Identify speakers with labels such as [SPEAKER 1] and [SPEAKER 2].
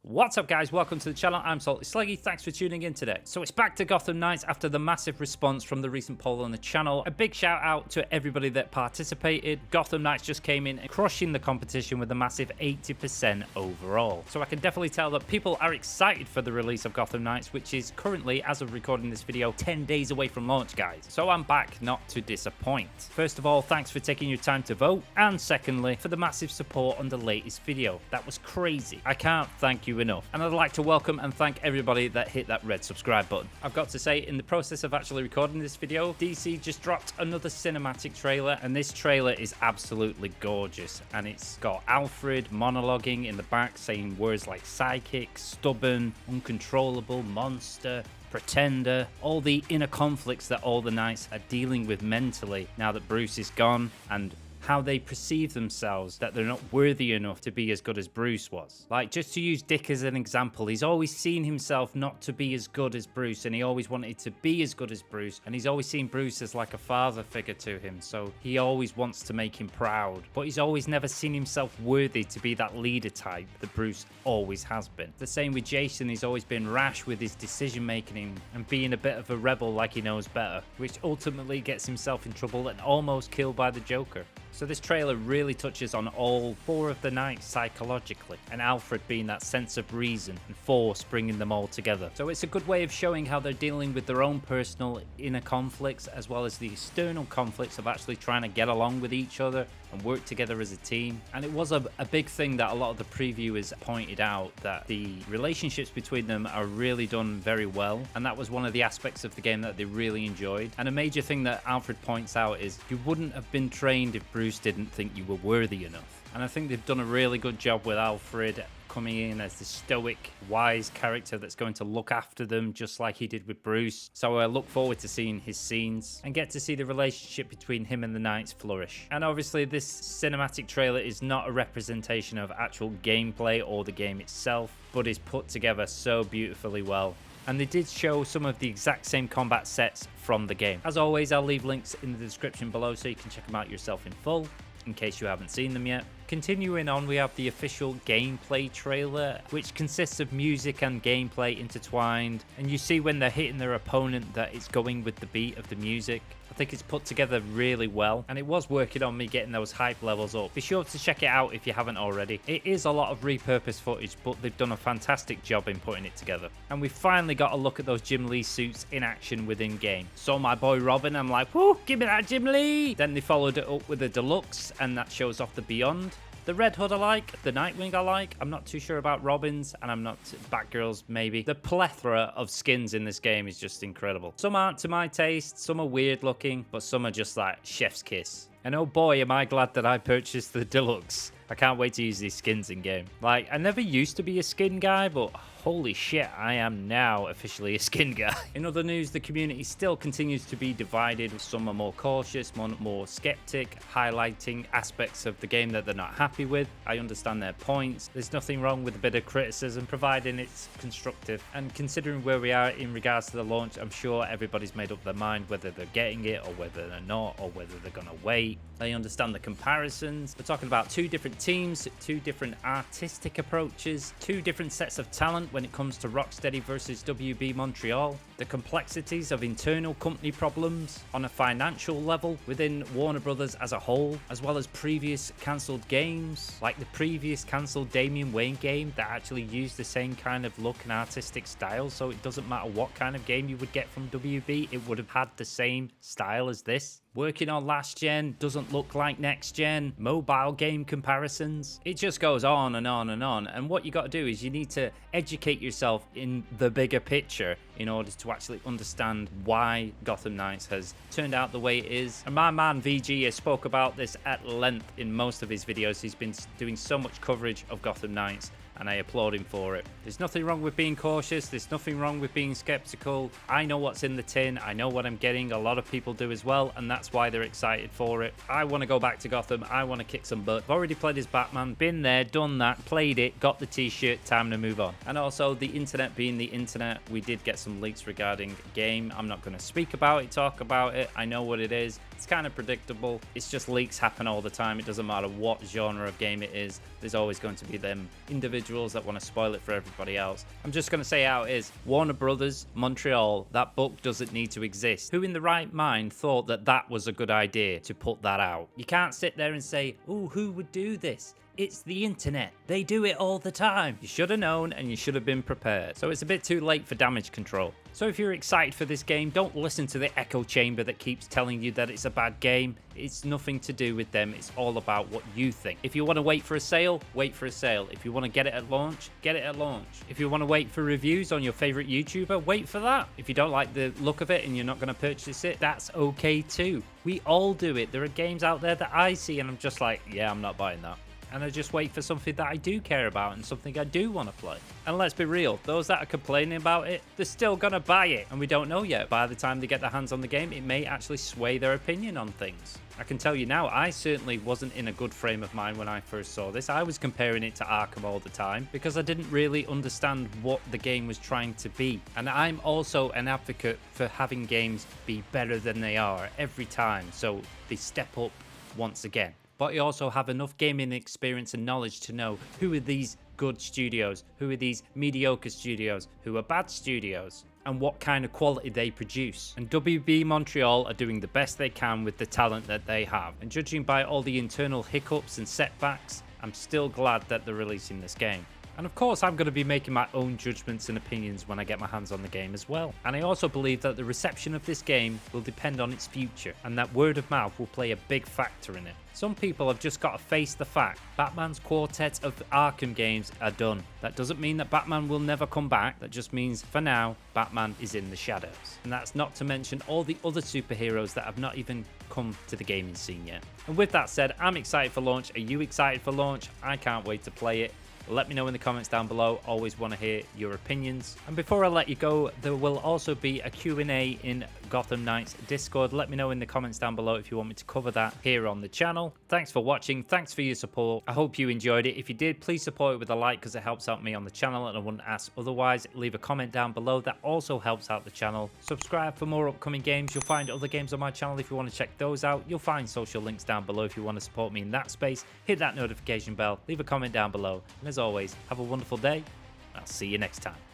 [SPEAKER 1] What's up guys, welcome to the channel. I'm Salty Sleggy, thanks for tuning in today. So it's back to Gotham Knights after the massive response from the recent poll on the channel. A big shout out to everybody that participated. Gotham Knights just came in crushing the competition with a massive 80% overall. So I can definitely tell that people are excited for the release of Gotham Knights, which is currently, as of recording this video, 10 days away from launch guys. So I'm back not to disappoint. First of all, thanks for taking your time to vote. And secondly, for the massive support on the latest video. That was crazy. I can't thank you enough, and I'd like to welcome and thank everybody that hit that red subscribe button. I've got to say, in the process of actually recording this video, DC just dropped another cinematic trailer, and this trailer is absolutely gorgeous, and it's got Alfred monologuing in the back saying words like psychic, stubborn, uncontrollable, monster, pretender, all the inner conflicts that all the Knights are dealing with mentally now that Bruce is gone, and how they perceive themselves, that they're not worthy enough to be as good as Bruce was. Like, just to use Dick as an example, he's always seen himself not to be as good as Bruce, and he always wanted to be as good as Bruce, and he's always seen Bruce as like a father figure to him, so he always wants to make him proud, but he's always never seen himself worthy to be that leader type that Bruce always has been. The same with Jason, he's always been rash with his decision making and being a bit of a rebel like he knows better, which ultimately gets himself in trouble and almost killed by the Joker. So this trailer really touches on all four of the Knights psychologically, and Alfred being that sense of reason and force bringing them all together. So it's a good way of showing how they're dealing with their own personal inner conflicts as well as the external conflicts of actually trying to get along with each other and work together as a team. And it was a big thing that a lot of the previewers pointed out, that the relationships between them are really done very well, and that was one of the aspects of the game that they really enjoyed. And a major thing that Alfred points out is you wouldn't have been trained if Bruce didn't think you were worthy enough. And I think they've done a really good job with Alfred coming in as the stoic, wise character that's going to look after them just like he did with Bruce. So I look forward to seeing his scenes and get to see the relationship between him and the Knights flourish. And obviously this cinematic trailer is not a representation of actual gameplay or the game itself, but is put together so beautifully well. And they did show some of the exact same combat sets from the game. As always, I'll leave links in the description below so you can check them out yourself in full, in case you haven't seen them yet. Continuing on, we have the official gameplay trailer, which consists of music and gameplay intertwined, and you see when they're hitting their opponent that it's going with the beat of the music. I think it's put together really well, and it was working on me getting those hype levels up. Be sure to check it out if you haven't already. It is a lot of repurposed footage, but they've done a fantastic job in putting it together. And we finally got a look at those Jim Lee suits in action within game. Saw my boy Robin, I'm like, whoo, give me that Jim Lee! Then they followed it up with a Deluxe, and that shows off the Beyond. The Red Hood I like, the Nightwing I like. I'm not too sure about Robin's, and I'm not Batgirl's maybe. The plethora of skins in this game is just incredible. Some aren't to my taste, some are weird looking, but some are just like chef's kiss. And oh boy, am I glad that I purchased the Deluxe. I can't wait to use these skins in game. Like, I never used to be a skin guy, but holy shit, I am now officially a skin guy. In other news, the community still continues to be divided. Some are more cautious, more skeptic, highlighting aspects of the game that they're not happy with. I understand their points. There's nothing wrong with a bit of criticism, providing it's constructive. And considering where we are in regards to the launch, I'm sure everybody's made up their mind whether they're getting it or whether they're not, or whether they're gonna wait. They understand the comparisons. We're talking about two different teams, two different artistic approaches, two different sets of talent when it comes to Rocksteady versus WB Montreal, the complexities of internal company problems on a financial level within Warner Brothers as a whole, as well as previous cancelled games, like the previous cancelled Damian Wayne game that actually used the same kind of look and artistic style, so it doesn't matter what kind of game you would get from WB, it would have had the same style as this. Working on last gen doesn't look like next gen, mobile game comparisons. It just goes on and on and on. And what you got to do is you need to educate yourself in the bigger picture in order to actually understand why Gotham Knights has turned out the way it is. And my man VG has spoke about this at length in most of his videos. He's been doing so much coverage of Gotham Knights, and I applaud him for it. There's nothing wrong with being cautious. There's nothing wrong with being skeptical. I know what's in the tin. I know what I'm getting. A lot of people do as well, and that's why they're excited for it. I want to go back to Gotham. I want to kick some butt. I've already played as Batman. Been there, done that, played it, got the t-shirt. Time to move on. And also, the internet being the internet, we did get some leaks regarding game. I'm not going to speak about it, talk about it. I know what it is. It's kind of predictable. It's just leaks happen all the time. It doesn't matter what genre of game it is. There's always going to be them individual individuals that want to spoil it for everybody else. I'm just going to say how it is. Warner Brothers, Montreal, that book doesn't need to exist. Who in the right mind thought that that was a good idea to put that out? You can't sit there and say, oh, who would do this? It's the internet. They do it all the time. You should have known and you should have been prepared. So it's a bit too late for damage control. So if you're excited for this game, don't listen to the echo chamber that keeps telling you that it's a bad game. It's nothing to do with them. It's all about what you think. If you want to wait for a sale, wait for a sale. If you want to get it at launch, get it at launch. If you want to wait for reviews on your favorite YouTuber, wait for that. If you don't like the look of it and you're not going to purchase it, that's okay too. We all do it. There are games out there that I see and I'm just like, yeah, I'm not buying that. And I just wait for something that I do care about and something I do want to play. And let's be real, those that are complaining about it, they're still gonna buy it. And we don't know yet. By the time they get their hands on the game, it may actually sway their opinion on things. I can tell you now, I certainly wasn't in a good frame of mind when I first saw this. I was comparing it to Arkham all the time because I didn't really understand what the game was trying to be. And I'm also an advocate for having games be better than they are every time, so they step up once again. But you also have enough gaming experience and knowledge to know who are these good studios, who are these mediocre studios, who are bad studios, and what kind of quality they produce. And WB Montreal are doing the best they can with the talent that they have. And judging by all the internal hiccups and setbacks, I'm still glad that they're releasing this game. And of course, I'm going to be making my own judgments and opinions when I get my hands on the game as well. And I also believe that the reception of this game will depend on its future, and that word of mouth will play a big factor in it. Some people have just got to face the fact Batman's quartet of Arkham games are done. That doesn't mean that Batman will never come back. That just means, for now, Batman is in the shadows. And that's not to mention all the other superheroes that have not even come to the gaming scene yet. And with that said, I'm excited for launch. Are you excited for launch? I can't wait to play it. Let me know in the comments down below. Always want to hear your opinions. And before I let you go, there will also be a Q&A in Gotham Knights Discord. Let me know in the comments down below if you want me to cover that here on the channel. Thanks for watching. Thanks for your support. I hope you enjoyed it. If you did, please support it with a like because it helps out me on the channel and I wouldn't ask otherwise. Leave a comment down below. That also helps out the channel. Subscribe for more upcoming games. You'll find other games on my channel if you want to check those out. You'll find social links down below if you want to support me in that space. Hit that notification bell. Leave a comment down below. And as always, have a wonderful day. I'll see you next time.